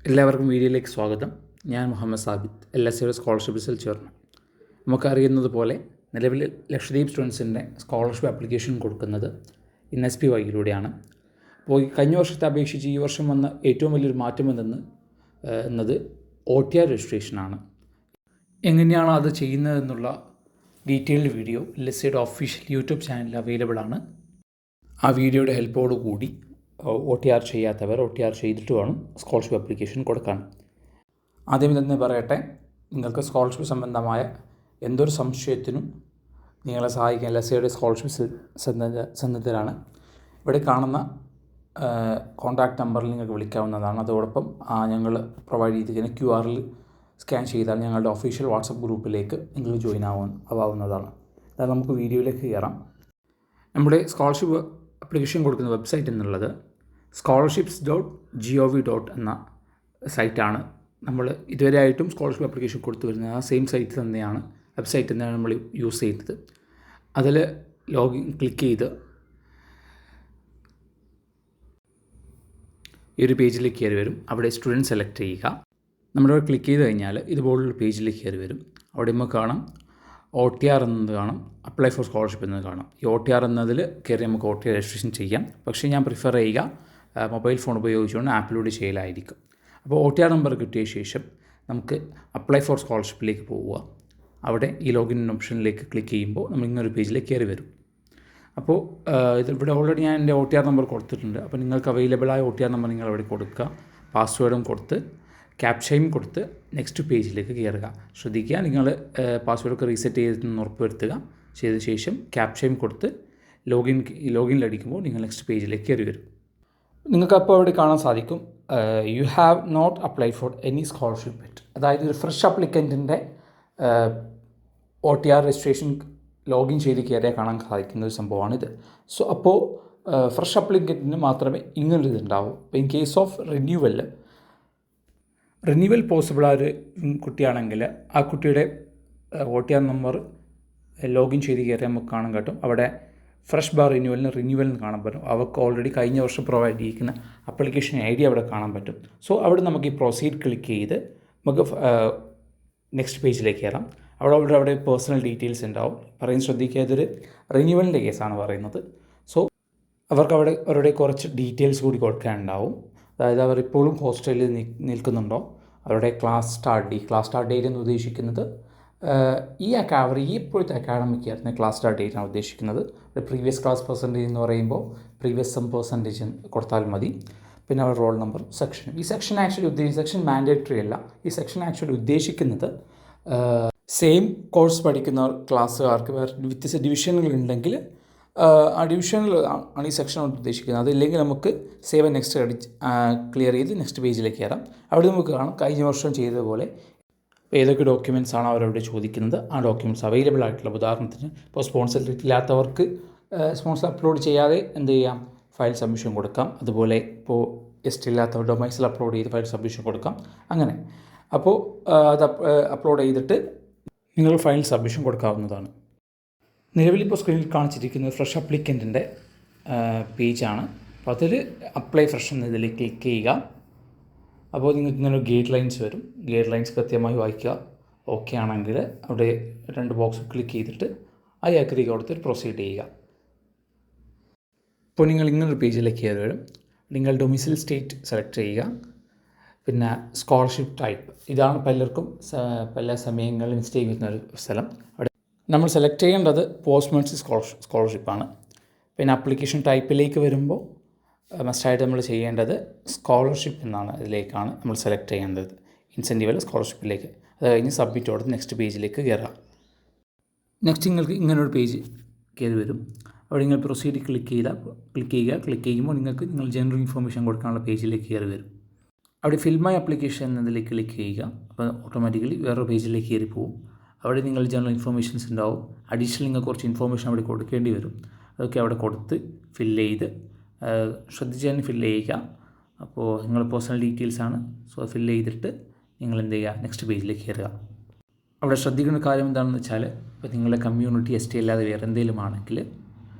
എല്ലാവർക്കും വീഡിയോയിലേക്ക് സ്വാഗതം. ഞാൻ മുഹമ്മദ് സാബിത്ത്, LSAയുടെ സ്കോളർഷിപ്പ് റിസൾട്ട് ചേർന്നു. നമുക്കറിയുന്നത് പോലെ നിലവിൽ ലക്ഷദ്വീപ് സ്റ്റുഡൻസിൻ്റെ സ്കോളർഷിപ്പ് ആപ്ലിക്കേഷൻ കൊടുക്കുന്നത് NSP വഴിയിലൂടെയാണ്. അപ്പോൾ കഴിഞ്ഞ വർഷത്തെ അപേക്ഷിച്ച് ഈ വർഷം വന്ന ഏറ്റവും വലിയൊരു മാറ്റം എന്നത് OTR രജിസ്ട്രേഷനാണ്. എങ്ങനെയാണ് അത് ചെയ്യുന്നതെന്നുള്ള ഡീറ്റെയിൽഡ് വീഡിയോ LSAയുടെ ഒഫീഷ്യൽ യൂട്യൂബ് ചാനലിൽ അവൈലബിൾ ആണ്. ആ വീഡിയോയുടെ ഹെൽപ്പോടു കൂടി OTR ചെയ്യാത്തവർ OTR ചെയ്തിട്ട് വേണം സ്കോളർഷിപ്പ് ആപ്ലിക്കേഷൻ കൊടുക്കാൻ. ആദ്യം തന്നെ പറയട്ടെ, നിങ്ങൾക്ക് സ്കോളർഷിപ്പ് സംബന്ധമായ എന്തൊരു സംശയത്തിനും നിങ്ങളെ സഹായിക്കാൻ LSAയുടെ സ്കോളർഷിപ്പ് സന്നദ്ധരാണ്. ഇവിടെ കാണുന്ന കോൺടാക്റ്റ് നമ്പറിൽ നിങ്ങൾക്ക് വിളിക്കാവുന്നതാണ്. അതോടൊപ്പം ഞങ്ങൾ പ്രൊവൈഡ് ചെയ്തിരിക്കുന്ന QR സ്കാൻ ചെയ്താൽ ഞങ്ങളുടെ ഒഫീഷ്യൽ വാട്സപ്പ് ഗ്രൂപ്പിലേക്ക് നിങ്ങൾ ജോയിൻ ആവാവുന്നതാണ്. അതായത് നമുക്ക് വീഡിയോയിലേക്ക് കയറാം. നമ്മുടെ സ്കോളർഷിപ്പ് ആപ്ലിക്കേഷൻ കൊടുക്കുന്ന വെബ്സൈറ്റ് എന്നുള്ളത് scholarships.gov. എന്ന സൈറ്റാണ്. നമ്മൾ ഇതുവരെയായിട്ടും സ്കോളർഷിപ്പ് ആപ്ലിക്കേഷൻ കൊടുത്തു വരുന്നത് ആ സെയിം സൈറ്റ് തന്നെയാണ്, വെബ്സൈറ്റ് തന്നെയാണ് നമ്മൾ യൂസ് ചെയ്യുന്നത്. അതിൽ ലോഗിൻ ക്ലിക്ക് ചെയ്ത് ഈ ഒരു പേജിലേക്ക് കയറി വരും. അവിടെ സ്റ്റുഡൻറ്റ് സെലക്ട് ചെയ്യുക. നമ്മുടെ ക്ലിക്ക് ചെയ്ത് കഴിഞ്ഞാൽ ഇതുപോലുള്ള പേജിലേക്ക് കയറി വരും. അവിടെ നമുക്ക് കാണാം OTR എന്നത് കാണാം, അപ്ലൈ ഫോർ സ്കോളർഷിപ്പ് എന്നത് കാണാം. ഈ OTR എന്നതിൽ കയറി നമുക്ക് OTR രജിസ്ട്രേഷൻ ചെയ്യാം. പക്ഷേ ഞാൻ പ്രിഫർ ചെയ്യുക മൊബൈൽ ഫോൺ ഉപയോഗിച്ചുകൊണ്ട് ആപ്പിലൂടെ ചെയ്യലായിരിക്കും. അപ്പോൾ OTR നമ്പർ കിട്ടിയ ശേഷം നമുക്ക് അപ്ലൈ ഫോർ സ്കോളർഷിപ്പിലേക്ക് പോവുക. അവിടെ ഈ ലോഗിൻ ഓപ്ഷനിലേക്ക് ക്ലിക്ക് ചെയ്യുമ്പോൾ നമ്മൾ ഇങ്ങനൊരു പേജിലേക്ക് കയറി വരും. അപ്പോൾ ഇവിടെ ഓൾറെഡി ഞാൻ എൻ്റെ OTR നമ്പർ കൊടുത്തിട്ടുണ്ട്. അപ്പോൾ നിങ്ങൾക്ക് അവൈലബിളായ OTR നമ്പർ നിങ്ങൾ അവിടെ കൊടുക്കുക. പാസ്വേഡും കൊടുത്ത് ക്യാപ്ചയും കൊടുത്ത് നെക്സ്റ്റ് പേജിലേക്ക് കയറുക. ശ്രദ്ധിക്കുക, നിങ്ങൾ പാസ്വേഡൊക്കെ റീസെറ്റ് ചെയ്തിട്ടെന്ന് ഉറപ്പുവരുത്തുക. ചെയ്ത ശേഷം ക്യാപ്ചയും കൊടുത്ത് ലോഗിനിലടിക്കുമ്പോൾ നിങ്ങൾ നെക്സ്റ്റ് പേജിലേക്ക് കയറി വരും. നിങ്ങൾക്ക് അപ്പോൾ അവിടെ കാണാൻ സാധിക്കും you have not applied for any scholarship yet. അതായത് ഒരു ഫ്രഷ് അപ്ലിക്കൻറ്റിൻ്റെ OTR രജിസ്ട്രേഷൻ ലോഗിൻ ചെയ്ത് കയറിയാൽ കാണാൻ സാധിക്കുന്ന ഒരു സംഭവമാണിത്. സോ അപ്പോൾ ഫ്രഷ് അപ്ലിക്കൻറ്റിന് മാത്രമേ ഇങ്ങനൊരു ഇതുണ്ടാവൂ. അപ്പോൾ ഇൻ കേസ് ഓഫ് റിന്യൂവൽ പോസിബിളായ ഒരു കുട്ടിയാണെങ്കിൽ ആ കുട്ടിയുടെ OTR നമ്പർ ലോഗിൻ ചെയ്ത് കയറിയാൽ നമുക്ക് കാണാൻ പറ്റും. അവിടെ ഫ്രഷ് ബാർ റിന്യൂവൽ എന്ന് കാണാൻ പറ്റും. അവർക്ക് ഓൾറെഡി കഴിഞ്ഞ വർഷം പ്രൊവൈഡ് ചെയ്തിരിക്കുന്ന ആപ്ലിക്കേഷൻ ID അവിടെ കാണാൻ പറ്റും. സോ അവിടെ നമുക്ക് ഈ പ്രൊസീഡ് ക്ലിക്ക് ചെയ്ത് നമുക്ക് നെക്സ്റ്റ് പേജിലേക്ക് കയറാം. അവിടെ പേഴ്സണൽ ഡീറ്റെയിൽസ് ഉണ്ടാവും. ശ്രദ്ധിക്കുക, ഇതൊരു റിന്യൂവലിൻ്റെ കേസാണ് പറയുന്നത്. സോ അവർക്ക് അവരുടെ കുറച്ച് ഡീറ്റെയിൽസ് കൂടി കൊടുക്കാനുണ്ടാവും. അതായത് അവർ ഇപ്പോഴും ഹോസ്റ്റലിൽ നിൽക്കുന്നുണ്ടോ, അവരുടെ ക്ലാസ് സ്റ്റാർട്ട് ഡേറ്റ് എന്ന് ഉദ്ദേശിക്കുന്നത് ഇപ്പോഴത്തെ അക്കാഡമിക് ഇയറിന് ക്ലാസ് സ്റ്റാർട്ട് ഡേറ്റാണ് ഉദ്ദേശിക്കുന്നത്. പ്രീവിയസ് ക്ലാസ് പെർസെൻറ്റേജ് എന്ന് പറയുമ്പോൾ പ്രീവിയസ് സം പെർസെൻറ്റേജ് കൊടുത്താൽ മതി. പിന്നെ അവരുടെ റോൾ നമ്പർ, സെക്ഷനും. ഈ സെക്ഷൻ മാൻഡേറ്ററി അല്ല. ഈ സെക്ഷൻ ആക്ച്വലി ഉദ്ദേശിക്കുന്നത് സെയിം കോഴ്സ് പഠിക്കുന്ന ക്ലാസ്സുകാർക്ക് വ്യത്യസ്ത ഡിവിഷനുകളുണ്ടെങ്കിൽ ആ ഡിവിഷനിൽ ആണ് ഈ സെക്ഷൻ ഉദ്ദേശിക്കുന്നത്. അതില്ലെങ്കിൽ നമുക്ക് സേവ് ആൻഡ് നെക്സ്റ്റ് ക്ലിയർ ചെയ്ത് നെക്സ്റ്റ് പേജിലേക്ക് കയറാം. അവിടെ നമുക്ക് കാണാം കഴിഞ്ഞ വർഷം ചെയ്തതുപോലെ ഏതൊക്കെ ഡോക്യുമെൻറ്റ്സ് ആണ് അവരവിടെ ചോദിക്കുന്നത്. ആ ഡോക്യുമെൻറ്റ്സ് അവൈലബിൾ ആയിട്ടുള്ള, ഉദാഹരണത്തിന് ഇപ്പോൾ സ്പോൺസർ ഇല്ലാത്തവർക്ക് സ്പോൺസർ അപ്ലോഡ് ചെയ്യാതെ എന്ത് ചെയ്യാം, ഫയൽ സബ്മിഷൻ കൊടുക്കാം. അതുപോലെ ഇപ്പോൾ ST ഇല്ലാത്തവർ ഡൊമൈസിൽ അപ്ലോഡ് ചെയ്ത് ഫയൽ സബ്മിഷൻ കൊടുക്കാം. അങ്ങനെ അപ്പോൾ അത് അപ്ലോഡ് ചെയ്തിട്ട് നിങ്ങൾ ഫയൽ സബ്മിഷൻ കൊടുക്കാവുന്നതാണ്. നിലവിലിപ്പോൾ സ്ക്രീനിൽ കാണിച്ചിരിക്കുന്നത് ഫ്രഷ് അപ്ലിക്കൻറ്റിൻ്റെ പേജാണ്. അപ്പോൾ അതിൽ അപ്ലൈ ഫ്രഷ് എന്നതിൽ ക്ലിക്ക് ചെയ്യുക. അപ്പോൾ നിങ്ങൾക്ക് ഇങ്ങനെ ഗൈഡ് ലൈൻസ് വരും. ഗൈഡ് ലൈൻസ് കൃത്യമായി വായിക്കുക. ഓക്കെ ആണെങ്കിൽ അവിടെ 2 ബോക്സ് ക്ലിക്ക് ചെയ്തിട്ട് I agree കൊടുത്ത് പ്രൊസീഡ് ചെയ്യുക. ഇപ്പോൾ നിങ്ങൾ ഇങ്ങനൊരു പേജിലേക്ക് കയറി വരും. നിങ്ങൾ ഡൊമിസൈൽ സ്റ്റേറ്റ് സെലക്ട് ചെയ്യുക. പിന്നെ സ്കോളർഷിപ്പ് ടൈപ്പ്, ഇതാണ് പല സമയങ്ങളിൽ മിസ്റ്റേക്ക് വരുന്ന ഒരു സ്ഥലം. അവിടെ നമ്മൾ സെലക്ട് ചെയ്യേണ്ടത് പോസ്റ്റ് മെറിറ്റ് സ്കോളർഷിപ്പാണ്. പിന്നെ ആപ്ലിക്കേഷൻ ടൈപ്പിലേക്ക് വരുമ്പോൾ മസ്റ്റായിട്ട് നമ്മൾ ചെയ്യേണ്ടത് സ്കോളർഷിപ്പ് എന്നാണ്. ഇതിലേക്കാണ് നമ്മൾ സെലക്ട് ചെയ്യേണ്ടത്, ഇൻസെൻറ്റീവ് അല്ല സ്കോളർഷിപ്പിലേക്ക്. അത് കഴിഞ്ഞ് സബ്മിറ്റ് കൊടുത്ത് നെക്സ്റ്റ് പേജിലേക്ക് കയറാം. നെക്സ്റ്റ് നിങ്ങൾക്ക് ഇങ്ങനൊരു പേജ് കയറി വരും. അവിടെ നിങ്ങൾ പ്രൊസീഡ് ക്ലിക്ക് ചെയ്യുമ്പോൾ നിങ്ങൾ ജനറൽ ഇൻഫർമേഷൻ കൊടുക്കാനുള്ള പേജിലേക്ക് കയറി വരും. അവിടെ ഫിൽ മൈ ആപ്ലിക്കേഷൻ എന്നതിലേക്ക് ക്ലിക്ക് ചെയ്യുക. അപ്പോൾ ഓട്ടോമാറ്റിക്കലി വേറൊരു പേജിലേക്ക് കയറി പോകും. അവിടെ നിങ്ങൾ ജനറൽ ഇൻഫർമേഷൻസ് ഉണ്ടാവും. അഡീഷണൽ നിങ്ങൾ കുറച്ച് ഇൻഫർമേഷൻ അവിടെ കൊടുക്കേണ്ടി വരും. അതൊക്കെ അവിടെ കൊടുത്ത് ഫില്ല് ചെയ്ത് ശ്രദ്ധിച്ച് തന്നെ ഫില്ല് ചെയ്യുക. അപ്പോൾ നിങ്ങൾ പേഴ്സണൽ ഡീറ്റെയിൽസാണ്. സോ ഫില്ല് ചെയ്തിട്ട് നിങ്ങൾ എന്ത് ചെയ്യുക, നെക്സ്റ്റ് പേജിലേക്ക് കയറുക. അവിടെ ശ്രദ്ധിക്കുന്ന കാര്യം എന്താണെന്ന് വെച്ചാൽ, ഇപ്പോൾ നിങ്ങളുടെ കമ്മ്യൂണിറ്റി ST അല്ലാതെ വേറെ എന്തെങ്കിലും ആണെങ്കിൽ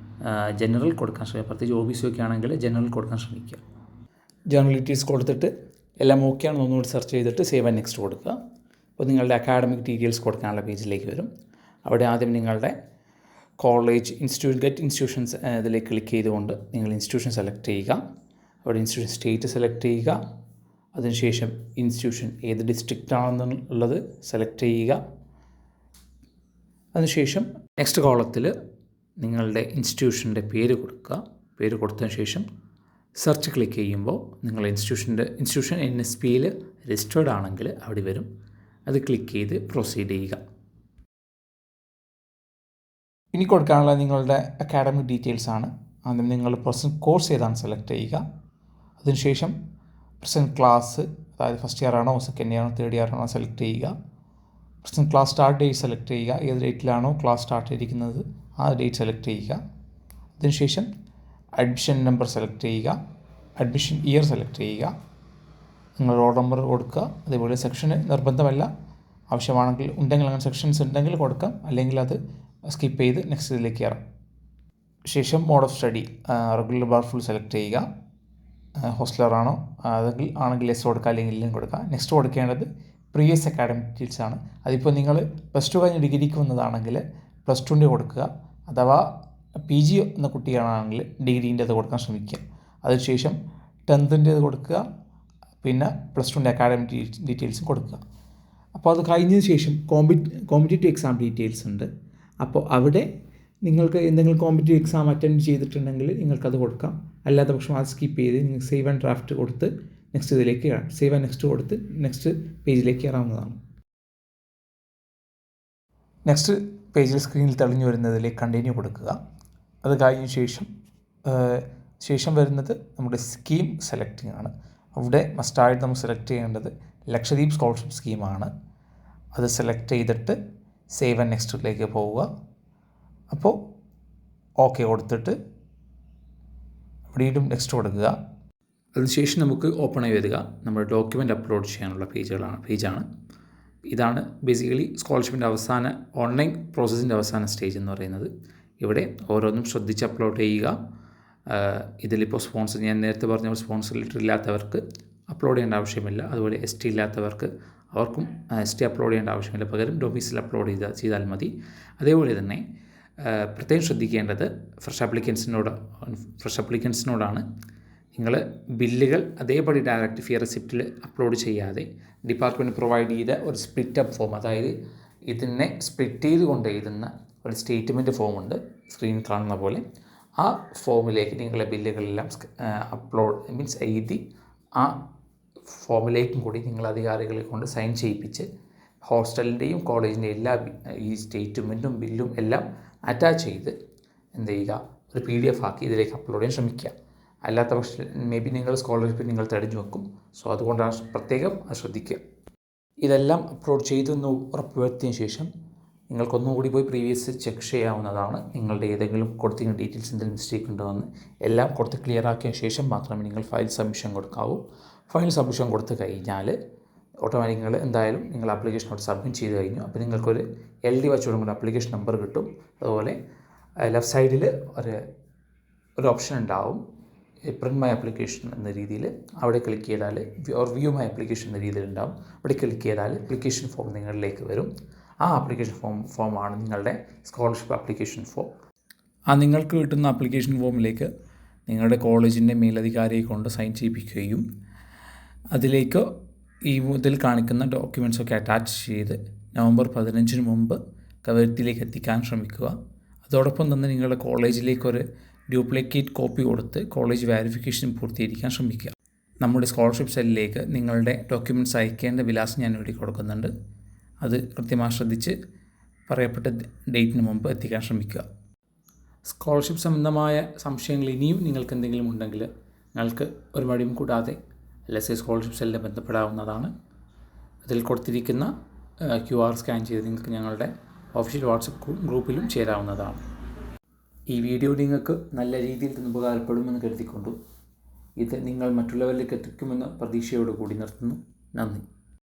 ജനറൽ കൊടുക്കാൻ ശ്രമിക്കുക. പ്രത്യേകിച്ച് OBC ഒക്കെ ആണെങ്കിൽ ജനറൽ കൊടുക്കാൻ ശ്രമിക്കുക. ജനറൽ ഡീറ്റെയിൽസ് കൊടുത്തിട്ട് എല്ലാം ഓക്കെ ആണെന്ന് ഒന്നുകൂടി സെർച്ച് ചെയ്തിട്ട് സേവ് ആൻഡ് നെക്സ്റ്റ് കൊടുക്കുക. അപ്പോൾ നിങ്ങളുടെ അക്കാഡമിക് ഡീറ്റെയിൽസ് കൊടുക്കാനുള്ള പേജിലേക്ക് വരും. അവിടെ ആദ്യം നിങ്ങളുടെ കോളേജ്, ഇൻസ്റ്റിറ്റ്യൂട്ട്, ഗെറ്റ് ഇൻസ്റ്റിറ്റ്യൂഷൻസ് ഇതിലേക്ക് ക്ലിക്ക് ചെയ്തുകൊണ്ട് നിങ്ങൾ ഇൻസ്റ്റിറ്റ്യൂഷൻ സെലക്ട് ചെയ്യുക. അവിടെ ഇൻസ്റ്റിറ്റ്യൂഷൻ സ്റ്റേറ്റ് സെലക്ട് ചെയ്യുക. അതിനുശേഷം ഇൻസ്റ്റിറ്റ്യൂഷൻ ഏത് ഡിസ്ട്രിക്റ്റ് ആണെന്നുള്ളത് സെലക്ട് ചെയ്യുക. അതിനുശേഷം നെക്സ്റ്റ് കോളത്തിൽ നിങ്ങളുടെ ഇൻസ്റ്റിറ്റ്യൂഷൻ്റെ പേര് കൊടുക്കുക. പേര് കൊടുത്തതിന് ശേഷം സെർച്ച് ക്ലിക്ക് ചെയ്യുമ്പോൾ നിങ്ങൾ ഇൻസ്റ്റിറ്റ്യൂഷൻ NSPയിൽ രജിസ്റ്റേർഡ് ആണെങ്കിൽ അവിടെ വരും. അത് ക്ലിക്ക് ചെയ്ത് പ്രൊസീഡ് ചെയ്യുക. ഇനി കൊടുക്കാനുള്ള നിങ്ങളുടെ അക്കാഡമിക് ഡീറ്റെയിൽസ് ആണ്. ആദ്യം നിങ്ങൾ പ്രസൻറ്റ് കോഴ്സ് ഏതാണ് സെലക്ട് ചെയ്യുക. അതിനുശേഷം പ്രസൻറ്റ് ക്ലാസ്, അതായത് ഫസ്റ്റ് ഇയർ ആണോ സെക്കൻഡ് ഇയർ ആണോ തേർഡ് ഇയർ ആണോ സെലക്ട് ചെയ്യുക. Present class start date select ചെയ്യുക. ഏത് ഡേറ്റിലാണോ ക്ലാസ് സ്റ്റാർട്ട് ചെയ്തിരിക്കുന്നത് ആ ഡേറ്റ് സെലക്ട് ചെയ്യുക. അതിനുശേഷം അഡ്മിഷൻ നമ്പർ സെലക്ട് ചെയ്യുക. അഡ്മിഷൻ ഇയർ സെലക്ട് ചെയ്യുക. നിങ്ങൾ റോൾ നമ്പർ കൊടുക്കുക. അതേപോലെ സെക്ഷന് നിർബന്ധമല്ല, ആവശ്യമാണെങ്കിൽ ഉണ്ടെങ്കിൽ അങ്ങനെ സെക്ഷൻസ് ഉണ്ടെങ്കിൽ കൊടുക്കാം, അല്ലെങ്കിൽ അത് സ്കിപ്പ് ചെയ്ത് നെക്സ്റ്റ് ഇതിലേക്ക് കയറാം. ശേഷം mode of study regular bar full select ചെയ്യുക. ഹോസ്റ്റലറാണോ അതെങ്കിൽ ആണെങ്കിൽ യെസ് കൊടുക്കുക, അല്ലെങ്കിൽ ഇല്ലെങ്കിൽ കൊടുക്കുക. നെക്സ്റ്റ് കൊടുക്കേണ്ടത് പ്രീവിയസ് അക്കാഡമിക് ഡീറ്റെയിൽസ് ആണ്. അതിപ്പോൾ നിങ്ങൾ +2 കഴിഞ്ഞ് ഡിഗ്രിക്ക് വന്നതാണെങ്കിൽ +2ൻ്റെ കൊടുക്കുക. അഥവാ PG എന്ന കുട്ടിയാണെങ്കിൽ ഡിഗ്രീൻ്റെ അത് കൊടുക്കാൻ ശ്രമിക്കുക. അതിനുശേഷം 10th കൊടുക്കുക. പിന്നെ +2ൻ്റെ അക്കാഡമിക് ഡീറ്റെയിൽസും കൊടുക്കുക. അപ്പോൾ അത് കഴിഞ്ഞതിന് ശേഷം കോമ്പറ്റേറ്റീവ് എക്സാം ഡീറ്റെയിൽസ് ഉണ്ട്. അപ്പോൾ അവിടെ നിങ്ങൾക്ക് എന്തെങ്കിലും കോമ്പറ്റേറ്റീവ് എക്സാം അറ്റൻഡ് ചെയ്തിട്ടുണ്ടെങ്കിൽ നിങ്ങൾക്കത് കൊടുക്കാം. അല്ലാത്ത പക്ഷം അത് സ്കിപ്പ് ചെയ്ത് നിങ്ങൾക്ക് സേവ് ആൻഡ് ഡ്രാഫ്റ്റ് കൊടുത്ത് നെക്സ്റ്റ് ഇതിലേക്ക് കയറാം. സേവ് ആൻഡ് നെക്സ്റ്റ് കൊടുത്ത് നെക്സ്റ്റ് പേജിലേക്ക് കയറാവുന്നതാണ്. നെക്സ്റ്റ് പേജിൽ സ്ക്രീനിൽ തെളിഞ്ഞു വരുന്നതിലേക്ക് കണ്ടിന്യൂ കൊടുക്കുക. അത് കഴിഞ്ഞ ശേഷം വരുന്നത് നമ്മുടെ സ്കീം സെലക്ടിങ് ആണ്. അവിടെ മസ്റ്റായിട്ട് നമ്മൾ സെലക്ട് ചെയ്യേണ്ടത് ലക്ഷദ്വീപ് സ്കോളർഷിപ്പ് സ്കീമാണ്. അത് സെലക്ട് ചെയ്തിട്ട് സേവ് ആൻഡ് നെക്സ്റ്റിലേക്ക് പോവുക. അപ്പോൾ ഓക്കെ കൊടുത്തിട്ട് വീണ്ടും നെക്സ്റ്റ് കൊടുക്കുക. അതിനുശേഷം നമുക്ക് ഓപ്പൺ ആയി വരിക നമ്മുടെ ഡോക്യുമെൻ്റ് അപ്ലോഡ് ചെയ്യാനുള്ള പേജാണ്. ഇതാണ് ബേസിക്കലി സ്കോളർഷിപ്പിൻ്റെ അവസാന ഓൺലൈൻ പ്രോസസ്സിൻ്റെ അവസാന സ്റ്റേജ് എന്ന് പറയുന്നത്. ഇവിടെ ഓരോന്നും ശ്രദ്ധിച്ച് അപ്ലോഡ് ചെയ്യുക. ഇതിലിപ്പോൾ സ്പോൺസർ, ഞാൻ നേരത്തെ പറഞ്ഞ സ്പോൺസർ ലെറ്റർ ഇല്ലാത്തവർക്ക് അപ്ലോഡ് ചെയ്യേണ്ട ആവശ്യമില്ല. അതുപോലെ ST ഇല്ലാത്തവർക്ക് അവർക്കും ST അപ്ലോഡ് ചെയ്യേണ്ട ആവശ്യമില്ല. പകരം ഡൊമീസിൽ അപ്ലോഡ് ചെയ്താൽ മതി. അതേപോലെ തന്നെ പ്രത്യേകം ശ്രദ്ധിക്കേണ്ടത് ഫ്രഷ് അപ്ലിക്കൻസിനോടാണ്. നിങ്ങൾ ബില്ലുകൾ അതേപടി ഡയറക്റ്റ് ഫീ റെസിപ്റ്റിൽ അപ്ലോഡ് ചെയ്യാതെ ഡിപ്പാർട്ട്മെൻറ്റ് പ്രൊവൈഡ് ചെയ്ത ഒരു സ്പ്ലിറ്റ് അപ്പ് ഫോം, അതായത് ഇതിനെ സ്പ്ലിറ്റ് ചെയ്തുകൊണ്ട് എഴുതുന്ന ഒരു സ്റ്റേറ്റ്മെൻറ്റ് ഫോമുണ്ട് സ്ക്രീനിൽ കാണുന്ന പോലെ. ആ ഫോമിലേക്ക് നിങ്ങളുടെ ബില്ലുകളെല്ലാം എഴുതി ആ ഫോമിലേക്കും കൂടി നിങ്ങൾ അധികാരികളെ കൊണ്ട് സൈൻ ചെയ്യിപ്പിച്ച് ഹോസ്റ്റലിൻ്റെയും കോളേജിൻ്റെയും എല്ലാ ഈ സ്റ്റേറ്റ്മെൻറ്റും ബില്ലും എല്ലാം അറ്റാച്ച് ചെയ്ത് എന്ത് ചെയ്യുക, ഒരു PDF ആക്കി ഇതിലേക്ക് അപ്ലോഡ് ചെയ്യാൻ ശ്രമിക്കുക. അല്ലാത്ത പക്ഷം നിങ്ങൾ സ്കോളർഷിപ്പ് നിങ്ങൾ തടഞ്ഞു വെക്കും. സോ അതുകൊണ്ടാണ് പ്രത്യേകം ശ്രദ്ധിക്കുക. ഇതെല്ലാം അപ്ലോഡ് ചെയ്തെന്ന് ഉറപ്പുവരുത്തിയതിന് ശേഷം നിങ്ങൾക്കൊന്നുകൂടി പോയി പ്രീവിയസ് ചെക്ക് ചെയ്യാവുന്നതാണ്. നിങ്ങളുടെ ഏതെങ്കിലും കൊടുത്തിരിക്കുന്ന ഡീറ്റെയിൽസ് എന്തെങ്കിലും മിസ്റ്റേക്ക് ഉണ്ടോ എന്ന് എല്ലാം കൊടുത്ത് ക്ലിയർ ആക്കിയ ശേഷം മാത്രമേ നിങ്ങൾ ഫയൽ സബ്മിഷൻ കൊടുക്കാവൂ. ഫയൽ സബ്മിഷൻ കൊടുത്തു കഴിഞ്ഞാൽ ഓട്ടോമാറ്റിക്കലി എന്തായാലും നിങ്ങൾ ആപ്ലിക്കേഷൻ അവിടെ സബ്മിറ്റ് ചെയ്ത് കഴിഞ്ഞു. അപ്പോൾ നിങ്ങൾക്കൊരു LD വെച്ച് കൊടുക്കുന്ന അപ്ലിക്കേഷൻ നമ്പർ കിട്ടും. അതുപോലെ ലെഫ്റ്റ് സൈഡിൽ ഒരു ഓപ്ഷൻ ഉണ്ടാവും, പ്രിൻറ്റ് മൈ ആപ്ലിക്കേഷൻ എന്ന രീതിയിൽ. അവിടെ ക്ലിക്ക് ചെയ്താൽ വ്യൂ മൈ ആപ്ലിക്കേഷൻ എന്ന രീതിയിൽ ഉണ്ടാവും. അവിടെ ക്ലിക്ക് ചെയ്താൽ ആപ്ലിക്കേഷൻ ഫോം നിങ്ങളിലേക്ക് വരും. ആ ആപ്ലിക്കേഷൻ ഫോമാണ് നിങ്ങളുടെ സ്കോളർഷിപ്പ് ആപ്ലിക്കേഷൻ ഫോം. ആ നിങ്ങൾക്ക് കിട്ടുന്ന ആപ്ലിക്കേഷൻ ഫോമിലേക്ക് നിങ്ങളുടെ കോളേജിൻ്റെ മേലധികാരിയെ കൊണ്ട് സൈൻ ചെയ്യിപ്പിക്കുകയും അതിലേക്ക് ഇതിൽ കാണിക്കുന്ന ഡോക്യുമെൻറ്റ്സൊക്കെ അറ്റാച്ച് ചെയ്ത് November 15 മുമ്പ് കവരത്തിയിലേക്ക് എത്തിക്കാൻ ശ്രമിക്കുക. അതോടൊപ്പം തന്നെ നിങ്ങളുടെ കോളേജിലേക്കൊരു ഡ്യൂപ്ലിക്കേറ്റ് കോപ്പി കൊടുത്ത് കോളേജ് വെരിഫിക്കേഷൻ പൂർത്തീകരിക്കാൻ ശ്രമിക്കുക. നമ്മുടെ സ്കോളർഷിപ്പ് സെല്ലിലേക്ക് നിങ്ങളുടെ ഡോക്യുമെൻറ്റ്സ് അയക്കേണ്ട വിലാസം ഞാൻ ഇവിടെ കൊടുക്കുന്നുണ്ട്. അത് കൃത്യമായി ശ്രദ്ധിച്ച് പറയപ്പെട്ട ഡേറ്റിന് മുമ്പ് എത്തിക്കാൻ ശ്രമിക്കുക. സ്കോളർഷിപ്പ് സംബന്ധമായ സംശയങ്ങൾ ഇനിയും നിങ്ങൾക്ക് എന്തെങ്കിലും ഉണ്ടെങ്കിൽ നിങ്ങൾക്ക് ഒരു മടിയും കൂടാതെ LSI സ്കോളർഷിപ്പ് സെല്ലിൽ ബന്ധപ്പെടാവുന്നതാണ്. അതിൽ കൊടുത്തിരിക്കുന്ന QR സ്കാൻ ചെയ്ത് നിങ്ങൾക്ക് ഞങ്ങളുടെ ഒഫീഷ്യൽ വാട്സപ്പ് ഗ്രൂപ്പിലും ചേരാവുന്നതാണ്. ഈ വീഡിയോ നിങ്ങൾക്ക് നല്ല രീതിയിൽ തന്നെ ഉപകാരപ്പെടുമെന്ന് കരുതിക്കൊണ്ടു ഇത് നിങ്ങൾ മറ്റുള്ളവരിലേക്ക് എത്തിക്കുമെന്ന പ്രതീക്ഷയോടുകൂടി നിർത്തുന്നു. നന്ദി.